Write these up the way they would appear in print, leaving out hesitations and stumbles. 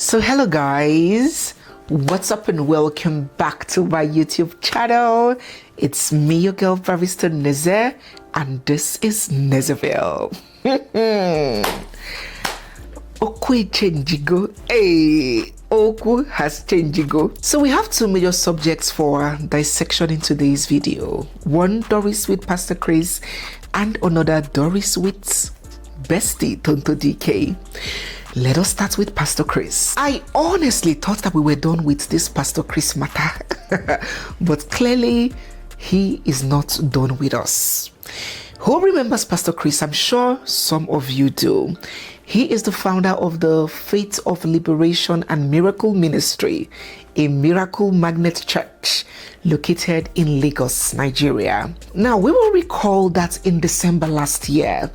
So hello guys, what's up and welcome back to my YouTube channel. It's me, your girl Barrister Neze, and this is Nezeville. Okwe changigo. Hey, Oku has changigo. So we have two major subjects for dissection in today's video. One Doris with Pastor Chris and another Doris with bestie Tonto Dikeh. Let us start with Pastor Chris. I honestly thought that we were done with this Pastor Chris matter, but clearly he is not done with us. Who remembers Pastor Chris? I'm sure some of you do. He is the founder of the Faith of Liberation and Miracle Ministry, a miracle magnet church located in Lagos, Nigeria. Now, we will recall that in December last year,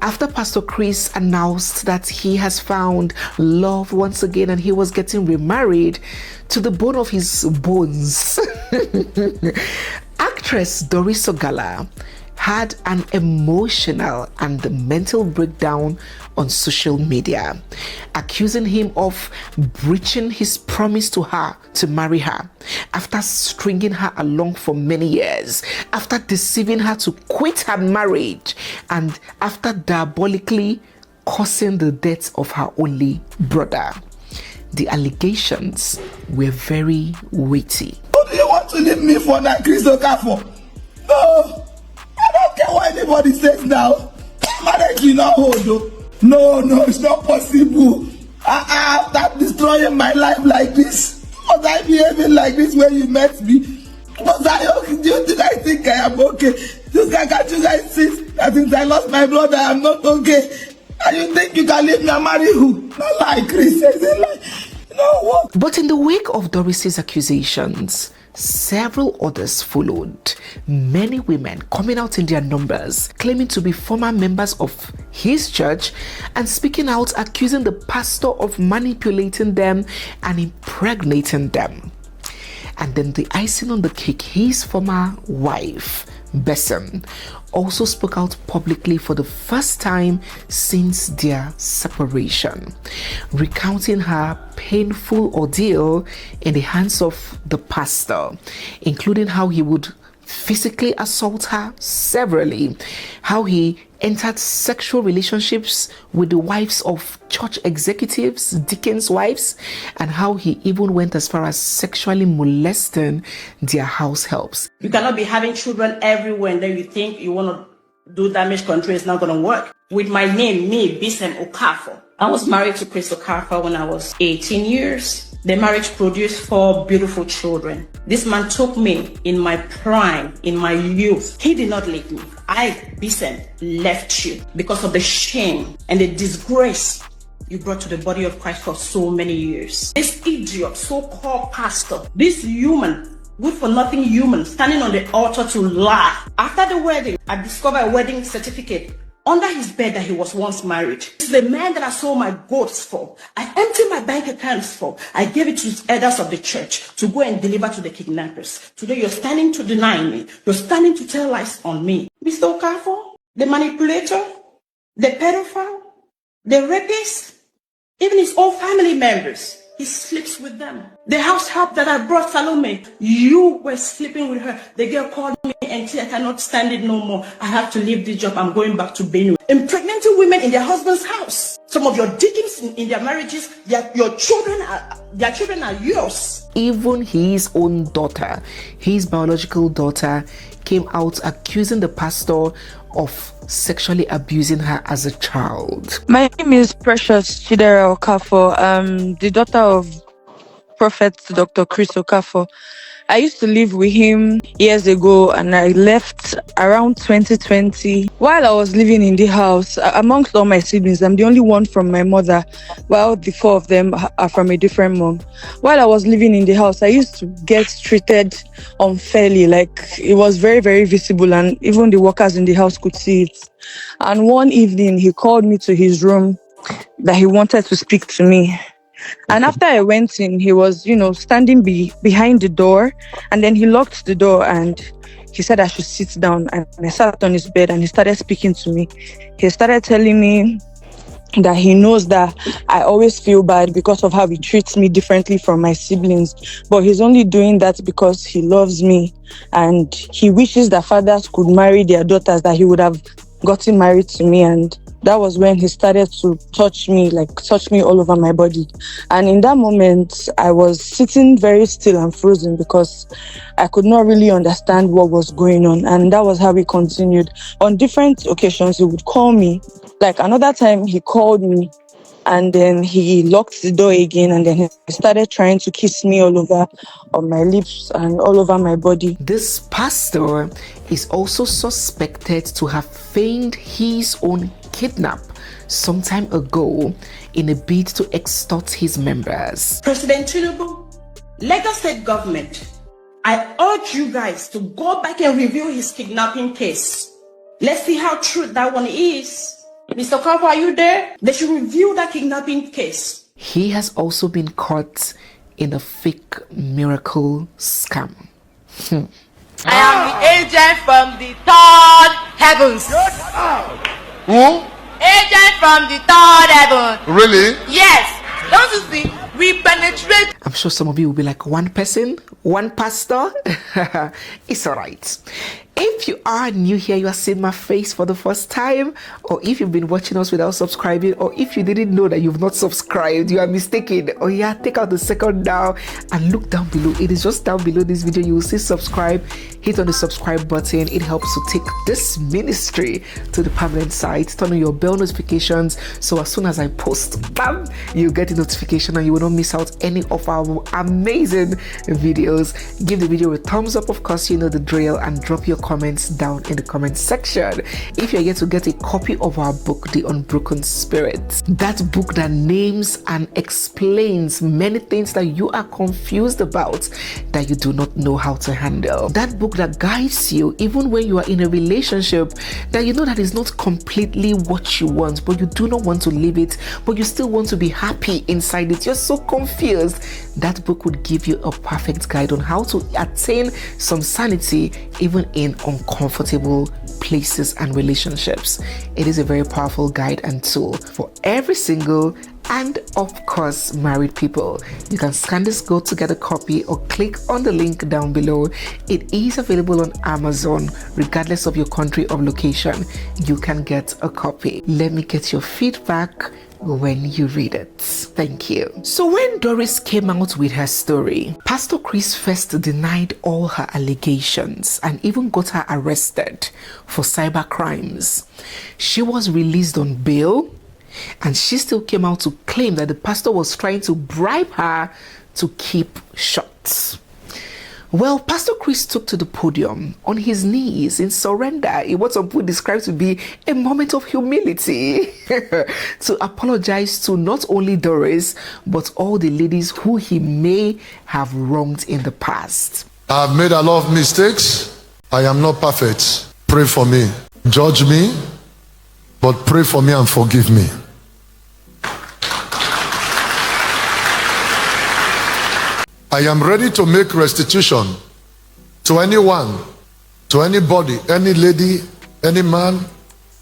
after Pastor Chris announced that he has found love once again and he was getting remarried to the bone of his bones, actress Doris had an emotional and mental breakdown on social media, accusing him of breaching his promise to her to marry her after stringing her along for many years, after deceiving her to quit her marriage, and after diabolically causing the death of her only brother. The allegations were very weighty. What do you want to leave me for now, Chris Okafor? No, I don't care what anybody says now. Marriage will not hold though. No, it's not possible. Stop destroying my life like this. Was I behaving like this when you met me? Was I okay? Do you think I think I am okay? Can't you guys see that since I lost my brother, I'm not okay? And you think you can leave me and marry who? Not like Chris says it like, you know what? But in the wake of Doris's accusations, several others followed. Many women coming out in their numbers, claiming to be former members of his church and speaking out, accusing the pastor of manipulating them and impregnating them. And then the icing on the cake, his former wife, Besson, also spoke out publicly for the first time since their separation, recounting her painful ordeal in the hands of the pastor, including how he would physically assault her severally, how he entered sexual relationships with the wives of church executives, deacons' wives, and how he even went as far as sexually molesting their house helps. You cannot be having children everywhere and then you think you want to do damage control. It's not going to work. With my name, me, Bisem Okafor. I was married to Chris Okafor when I was 18 years. The marriage produced 4 beautiful children. This man took me in my prime, in my youth. He did not leave me. I, Bisem, left you because of the shame and the disgrace you brought to the body of Christ for so many years. This idiot, so-called pastor, this human, good for nothing human, standing on the altar to lie. After the wedding, I discovered a wedding certificate under his bed that he was once married. This is the man that I sold my goats for. I emptied my bank accounts for. I gave it to the elders of the church to go and deliver to the kidnappers. Today you're standing to deny me. You're standing to tell lies on me. Mr. Okafor, the manipulator, the pedophile, the rapist, even his own family members, he sleeps with them. The house help that I brought Salome, you were sleeping with her. The girl called me and said, I cannot stand it no more. I have to leave this job. I'm going back to Benue. Impregnating women in their husband's house. Some of your deacons in their marriages, their children are yours. Even his own daughter, his biological daughter, came out accusing the pastor of sexually abusing her as a child. My name is Precious Chidera Okafor, the daughter of Prophet Dr. Chris Okafor. I used to live with him years ago and I left around 2020. While I was living in the house, amongst all my siblings, I'm the only one from my mother, while the 4 of them are from a different mom. While I was living in the house, I used to get treated unfairly, like it was very, very visible and even the workers in the house could see it. And one evening, he called me to his room that he wanted to speak to me. And after I went in, he was, standing behind the door, and then he locked the door and he said I should sit down. And I sat on his bed and he started speaking to me. He started telling me that he knows that I always feel bad because of how he treats me differently from my siblings. But he's only doing that because he loves me and he wishes that fathers could marry their daughters, that he would have gotten married to me. And that was when he started to touch me all over my body. And in that moment, I was sitting very still and frozen because I could not really understand what was going on. And that was how we continued. On different occasions, he would call me. Like another time, he called me and then he locked the door again, and then he started trying to kiss me all over on my lips and all over my body. This pastor is also suspected to have feigned his own kidnap some time ago in a bid to extort his members. President Tinubu, Lagos State government, I urge you guys to go back and review his kidnapping case. Let's see how true that one is. Mr. Okafor, are you there? They should review that kidnapping case. He has also been caught in a fake miracle scam. I am the agent from the third heavens. Who? Agent from the third heaven. Really? Yes. Don't you see? We penetrate. I'm sure some of you will be like, one person, one pastor. It's all right. If you are new here, you are seeing my face for the first time, or if you've been watching us without subscribing, or if you didn't know that you've not subscribed, you are mistaken. Oh yeah, take out the second down and look down below. It is just down below this video. You will see subscribe. Hit on the subscribe button. It helps to take this ministry to the permanent site. Turn on your bell notifications so as soon as I post, bam, you get a notification and you will not miss out any of our amazing videos. Give the video a thumbs up, of course, you know the drill, and drop your comments down in the comment section. If you're yet to get a copy of our book, The Unbroken Spirit, that book that names and explains many things that you are confused about, that you do not know how to handle, that book that guides you even when you are in a relationship that you know that is not completely what you want, but you do not want to leave it, but you still want to be happy inside it, you're so confused. That book would give you a perfect guide on how to attain some sanity even in uncomfortable places and relationships. It is a very powerful guide and tool for every single and of course married people. You can scan this, go to get a copy, or click on the link down below. It is available on Amazon. Regardless of your country or location, you can get a copy. Let me get your feedback when you read it. Thank you. So when Doris came out with her story, Pastor Chris first denied all her allegations and even got her arrested for cyber crimes. She was released on bail, and she still came out to claim that the pastor was trying to bribe her to keep shut. Well, Pastor Chris took to the podium on his knees in surrender in what some people describe to be a moment of humility to apologize to not only Doris, but all the ladies who he may have wronged in the past. I've made a lot of mistakes. I am not perfect. Pray for me. Judge me, but pray for me and forgive me. I am ready to make restitution to anyone, to anybody, any lady, any man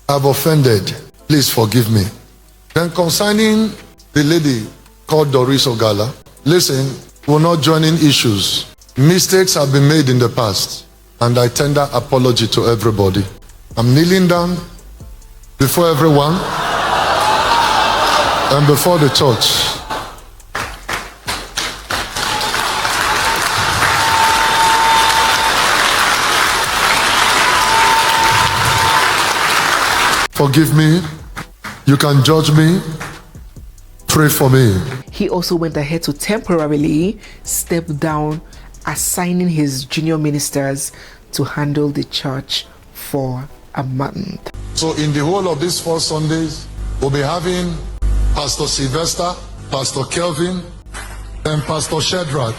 I've offended. Please forgive me. Then concerning the lady called Doris Ogala, listen, we're not joining issues. Mistakes have been made in the past, and I tender apology to everybody. I'm kneeling down before everyone and before the church. Forgive me. You can judge me. Pray for me. He also went ahead to temporarily step down, assigning his junior ministers to handle the church for a month. So in the whole of these 4 Sundays, we'll be having Pastor Sylvester, Pastor Kelvin, and Pastor Shadrach.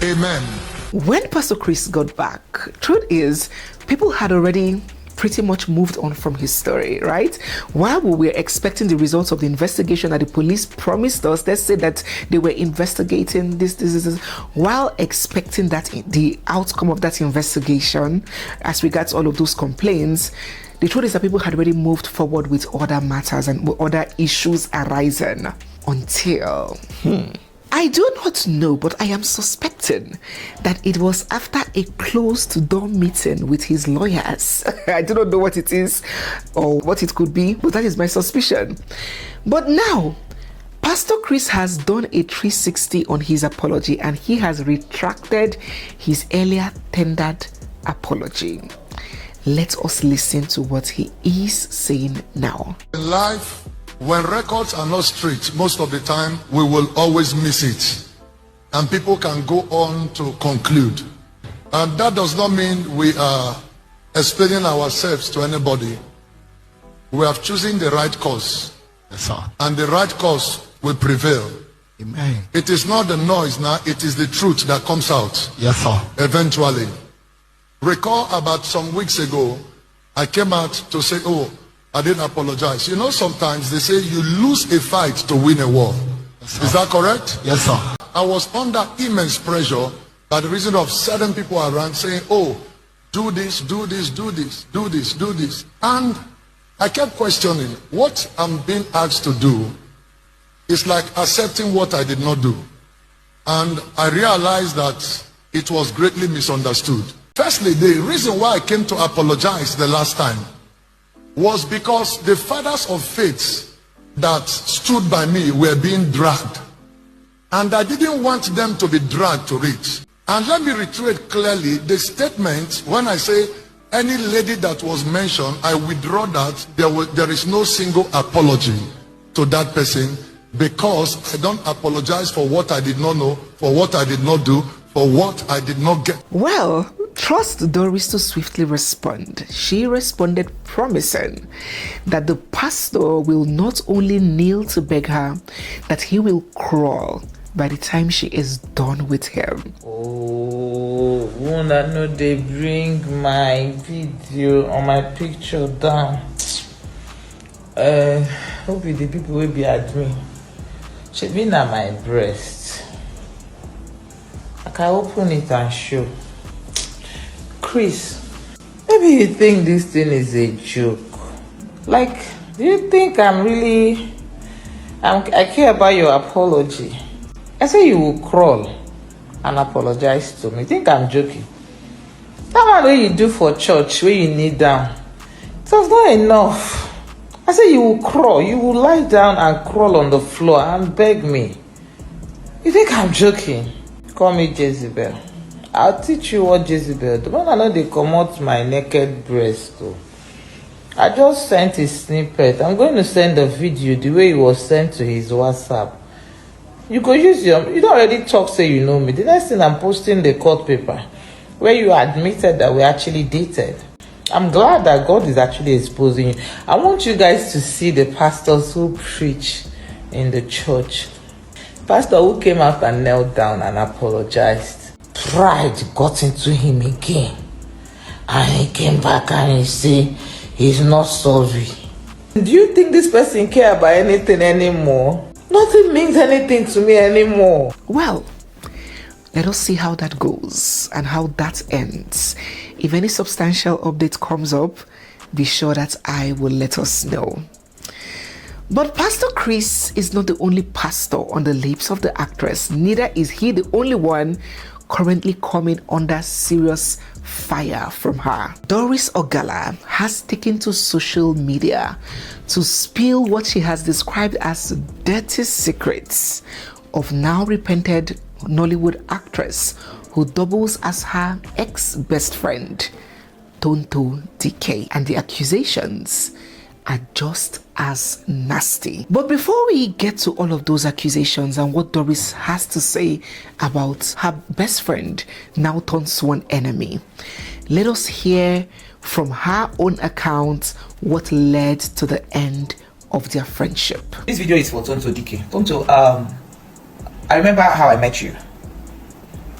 Amen. When Pastor Chris got back, truth is, people had already pretty much moved on from his story, right? While we were expecting the results of the investigation that the police promised us, they said that they were investigating this. While expecting that the outcome of that investigation, as regards all of those complaints, The truth is that people had already moved forward with other matters and other issues arising until I do not know, but I am suspecting that it was after a closed door meeting with his lawyers. I do not know what it is or what it could be, but that is my suspicion. But now, Pastor Chris has done a 360 on his apology and he has retracted his earlier tendered apology. Let us listen to what he is saying now. In life, when records are not straight, most of the time we will always miss it. And people can go on to conclude. And that does not mean we are explaining ourselves to anybody. We have chosen the right course. Yes, sir. And the right course will prevail. Amen. It is not the noise now, it is the truth that comes out. Yes, sir. Eventually. Recall about some weeks ago, I came out to say, oh, I didn't apologize. You know, sometimes they say you lose a fight to win a war. Yes, is that correct? Yes, sir. I was under immense pressure by the reason of certain people around saying, oh, do this, do this, do this, do this, do this. And I kept questioning what I'm being asked to do. It's like accepting what I did not do. And I realized that it was greatly misunderstood. Firstly, the reason why I came to apologize the last time was because the fathers of faith that stood by me were being dragged. And I didn't want them to be dragged to it. And let me reiterate clearly the statement when I say any lady that was mentioned, I withdraw that. There is no single apology to that person, because I don't apologize for what I did not know, for what I did not do, for what I did not get. Well, trust Doris to swiftly respond. She responded promising that the pastor will not only kneel to beg her, that he will crawl by the time she is done with him. Oh, won't I know they bring my video or my picture down? Hope the people will be admin. She been at my breast. I can open it and show. Chris, maybe you think this thing is a joke. Like, do you think I care about your apology? I say you will crawl and apologize to me. You think I'm joking? That one way you do for church, where you kneel down, it was not enough. I say you will crawl, you will lie down and crawl on the floor and beg me. You think I'm joking? Call me Jezebel. I'll teach you what Jezebel do. When I know they come out my naked breast though. I just sent a snippet. I'm going to send the video the way it was sent to his WhatsApp. You could use you don't already talk, say you know me. The next thing I'm posting the court paper where you admitted that we actually dated. I'm glad that God is actually exposing you. I want you guys to see the pastors who preach in the church. Pastor who came out and knelt down and apologized. Pride got into him again. And he came back and he said he's not sorry. Do you think this person care about anything anymore? Nothing means anything to me anymore. Well, let us see how that goes and how that ends. If any substantial update comes up, be sure that I will let us know. But Pastor Chris is not the only pastor on the lips of the actress. Neither is he the only one currently coming under serious fire from her. Doris Ogala has taken to social media to spill what she has described as dirty secrets of now repented Nollywood actress who doubles as her ex-best friend, Tonto Dikeh, and the accusations are just as nasty. But before we get to all of those accusations and what Doris has to say about her best friend now turned sworn enemy, let us hear from her own account what led to the end of their friendship. This video is for Tonto Dikeh. Tonto, I remember how I met you.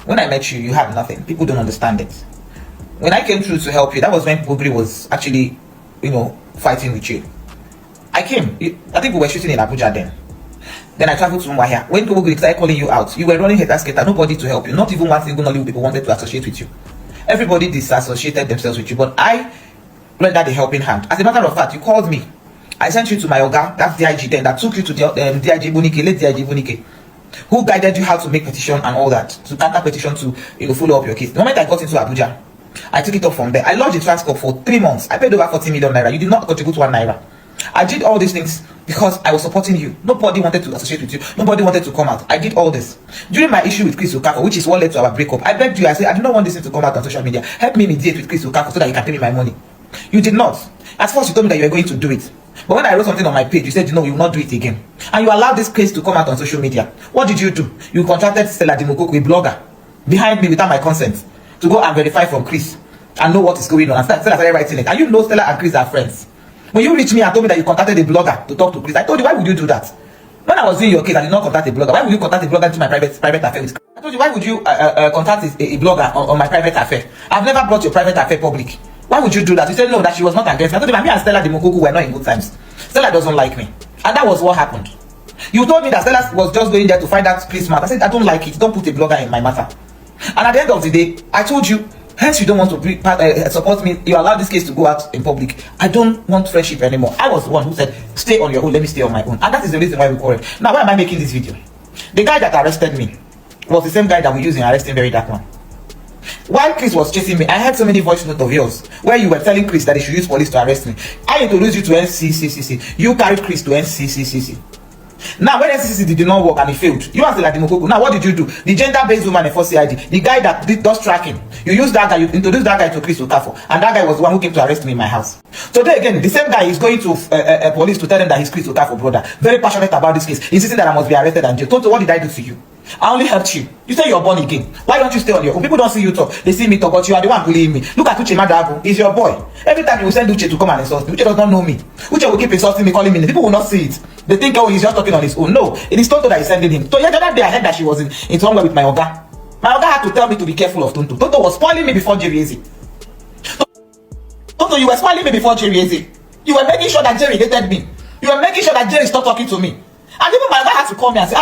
When I met you, you had nothing. People don't understand it. When I came through to help you, that was when Pogri was actually, fighting with you. I came. I think we were shooting in Abuja then. Then I traveled to Mwahia. When Pogri started calling you out, you were running head and nobody to help you. Not even one single Nollywood people wanted to associate with you. Everybody disassociated themselves with you. But I render the helping hand. As a matter of fact, you called me. I sent you to my Oga, that's DIG then, that took you to the DIG Bonike, late DIG Bonike, who guided you how to make petition and all that, to counter petition to follow up your case. The moment I got into Abuja, I took it up from there. I lodged a transcript for 3 months. I paid over 40 million naira. You did not contribute 1 naira. I did all these things because I was supporting you. Nobody wanted to associate with you. Nobody wanted to come out. I did all this. During my issue with Chris Okafor, which is what led to our breakup, I begged you. I said, I do not want this thing to come out on social media. Help me mediate with Chris Okafor so that you can pay me my money. You did not. At first, you told me that you were going to do it. But when I wrote something on my page, you said, you know, you will not do it again. And you allowed this case to come out on social media. What did you do? You contracted Stella Dimokoku, a blogger, behind me without my consent, to go and verify from Chris and know what is going on. And Stella started writing it. And you know Stella and Chris are friends. When you reached me and told me that you contacted a blogger to talk to Chris, I told you, why would you do that? When I was doing your case, I did not contact a blogger. Why would you contact a blogger into my private affair with Chris? I told you, why would you contact a blogger on my private affair? I've never brought your private affair public. Why would you do that? You said no, that she was not against me. I told you, me and Stella Dimokoku were not in good times. Stella doesn't like me. And that was what happened. You told me that Stella was just going there to find out Chris' matter. I said, I don't like it. Don't put a blogger in my matter. And at the end of the day, I told you, hence you don't want to support me. You allowed this case to go out in public. I don't want friendship anymore. I was the one who said, stay on your own, let me stay on my own. And that is the reason why we quarreled. Now, why am I making this video? The guy that arrested me was the same guy that we used in arresting Very Dark One. While Chris was chasing me, I heard so many voice notes of yours where you were telling Chris that he should use police to arrest me. I introduced you to NCCCC. You carried Chris to NCCCC. Now, when NCCCC did not work and it failed, you asked the Dimokoku. Now, what did you do? The gender-based woman in 4CID, the guy that does tracking, you used that guy, you introduced that guy to Chris Okafor, and that guy was the one who came to arrest me in my house. Today, again, the same guy is going to police to tell them that he's Chris Okafor brother. Very passionate about this case, insisting that I must be arrested and jailed. Tonto, what did I do to you? I only helped you. You say you're born again. Why don't you stay on your own? People don't see you talk. They see me talk, but you are the one bullying me. Look at Uche Madabu. He's your boy. Every time you send Uche to come and insult me, Uche does not know me. Uche will keep insulting me, calling me. People will not see it. They think, oh, he's just talking on his own. No, it is Tonto that is sending him. So the other day I heard that she was in somewhere with my Oga. My Oga had to tell me to be careful of Tonto. Tonto was spoiling me before Jerry Eze. Tonto, you were spoiling me before Jerry Eze. You were making sure that Jerry hated me. You were making sure that Jerry stopped talking to me. And even my Oga had to call me and say,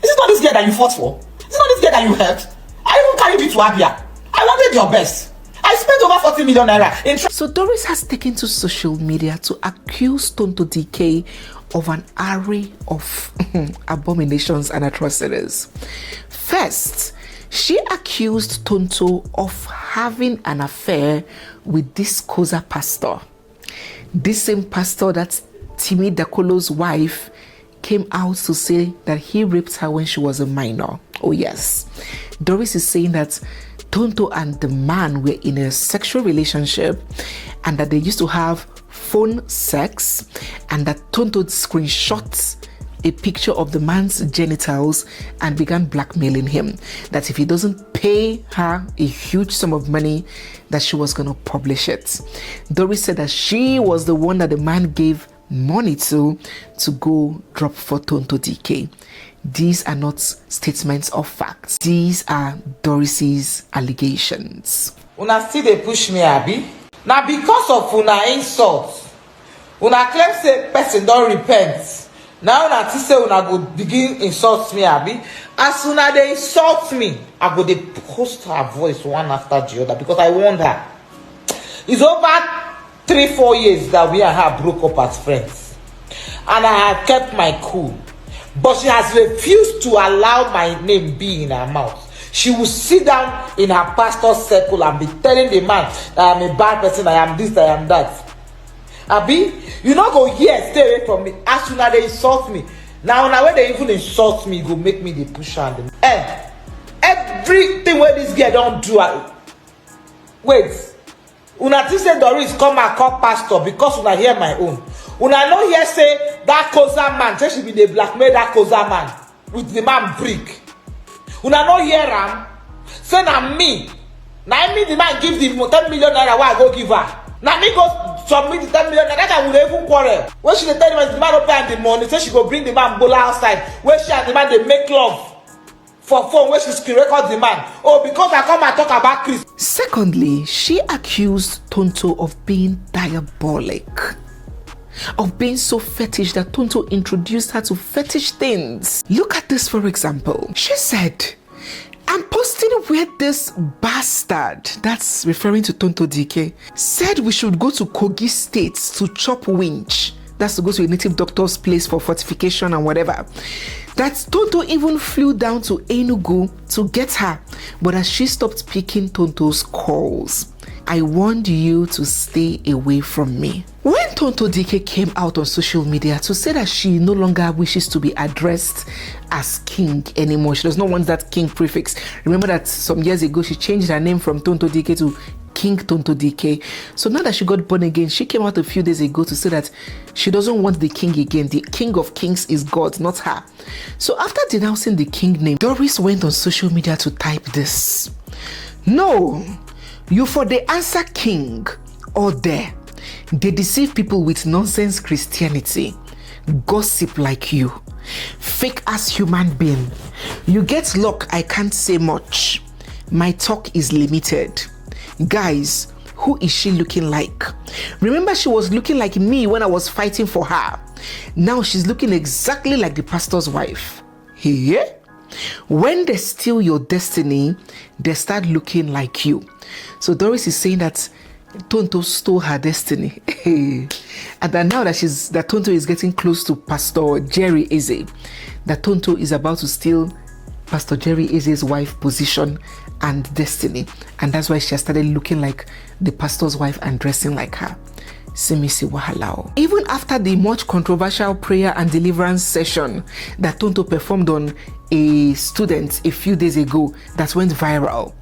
is it not this girl that you fought for? Is it not this girl that you helped? I even carried you to Abia. I wanted your best. I spent over 40 million naira in So Doris has taken to social media to accuse Tonto Dikeh of an array of abominations and atrocities. First, she accused Tonto of having an affair with this Koza pastor. This same pastor that Timi Dakolo's wife came out to say that he raped her when she was a minor. Oh yes. Doris is saying that Tonto and the man were in a sexual relationship and that they used to have phone sex, and that Tonto screenshots a picture of the man's genitals and began blackmailing him, that if he doesn't pay her a huge sum of money, that she was going to publish it. Doris said that she was the one that the man gave money to go drop for Tonto Dikeh. These are not statements of facts. These are Doris's allegations. Una still dey push me, abi? Now because of una insult, una claim say person don't repent. Now una think say una go begin insult me, abi? As una dey insult me, I go dey post her voice one after the other because I want her. It's over 3-4 years that we and her broke up as friends, and I have kept my cool. But she has refused to allow my name be in her mouth. She will sit down in her pastor's circle and be telling the man that I am a bad person, I am this, I am that. Abi, you not go here, stay away from me. As soon as they insult me, now when they even insult me, go make me the pusher and the everything where this girl don't do. Wait, una think say Doris come and call pastor because una hear my own. Una no hear say that Koza man, say she be the blackmail that Koza man with the man brick. Una no hear am. Say na me. Na me the man give the 10 million naira why I go give her. Na me go submit the 10 million naira. That time we even quarrel. When she dey tell the man open the money, say she go bring the man bola outside. Where she and the man they make love for phone where she screen record the man. Oh, because I come and talk about Chris. Secondly, she accused Tonto of being diabolic, of being so fetish that Tonto introduced her to fetish things. Look at this, for example. She said, I'm posting still where this bastard, that's referring to Tonto Dikeh, said we should go to Kogi State to chop winch. That's to go to a native doctor's place for fortification and whatever. That Tonto even flew down to Enugu to get her. But as she stopped picking Tonto's calls, I warned you to stay away from me. When Tonto Dikeh came out on social media to say that she no longer wishes to be addressed as king anymore, she does not want that king prefix. Remember that some years ago she changed her name from Tonto Dikeh to King Tonto Dikeh. So now that she got born again, she came out a few days ago to say that she doesn't want the king again. The king of kings is God, not her. So after denouncing the king name, Doris went on social media to type this: no, you for the answer king or there. They deceive people with nonsense Christianity, gossip like you, fake ass human being. You get luck, I can't say much. My talk is limited. Guys, who is she looking like? Remember, she was looking like me when I was fighting for her. Now she's looking exactly like the pastor's wife. Yeah? When they steal your destiny, they start looking like you. So Doris is saying that Tonto stole her destiny. And that now that Tonto is getting close to Pastor Jerry Eze, that Tonto is about to steal Pastor Jerry Eze's wife position and destiny. And that's why she has started looking like the pastor's wife and dressing like her. Simisi Wahalao. Even after the much controversial prayer and deliverance session that Tonto performed on a student a few days ago that went viral,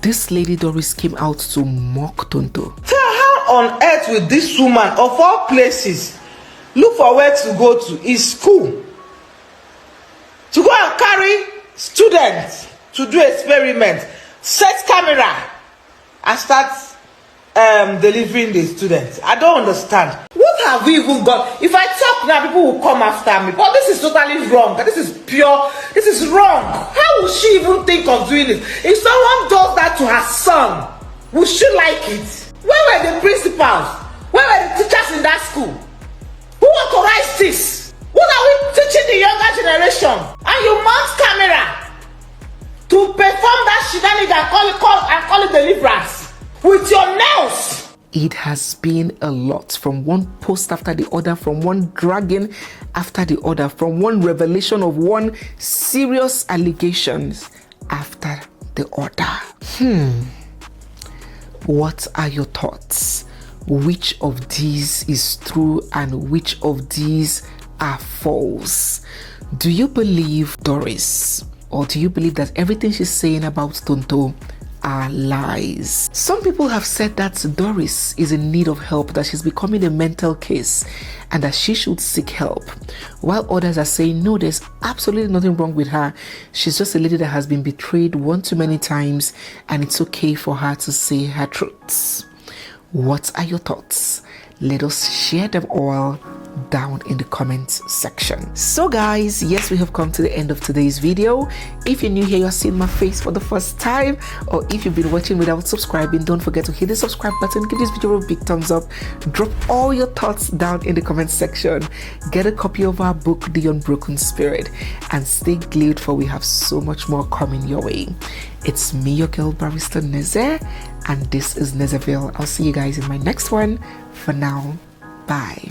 this lady Doris came out to mock Tonto. How on earth will this woman, of all places, look for where to go to? Is school. To go and carry students to do experiment, set camera, and start delivering the students. I don't understand. What have we even got? If I talk now, people will come after me. But this is totally wrong. This is pure. This is wrong. How would she even think of doing it? If someone does that to her son, would she like it? Where were the principals? Where were the teachers in that school? Who authorized this? What are we teaching the younger generation? And you mount camera to perform that shenanigan and call it deliverance with your nails. It has been a lot, from one post after the other, from one dragging after the other, from one revelation of one serious allegations after the other. What are your thoughts? Which of these is true and which of these are false? Do you believe Doris, or do you believe that everything she's saying about Tonto are lies? Some people have said that Doris is in need of help, that she's becoming a mental case and that she should seek help, while others are saying no, there's absolutely nothing wrong with her. She's just a lady that has been betrayed one too many times and it's okay for her to say her truths. What are your thoughts? Let us share them all down in the comments section. So guys, yes, we have come to the end of today's video. If you're new here, you're seeing my face for the first time, or if you've been watching without subscribing, don't forget to hit the subscribe button, give this video a big thumbs up, drop all your thoughts down in the comments section, get a copy of our book The Unbroken Spirit, and stay glued, for we have so much more coming your way. It's me, your girl Barrister Neze, and this is Nezeville. I'll see you guys in my next one. For now, bye.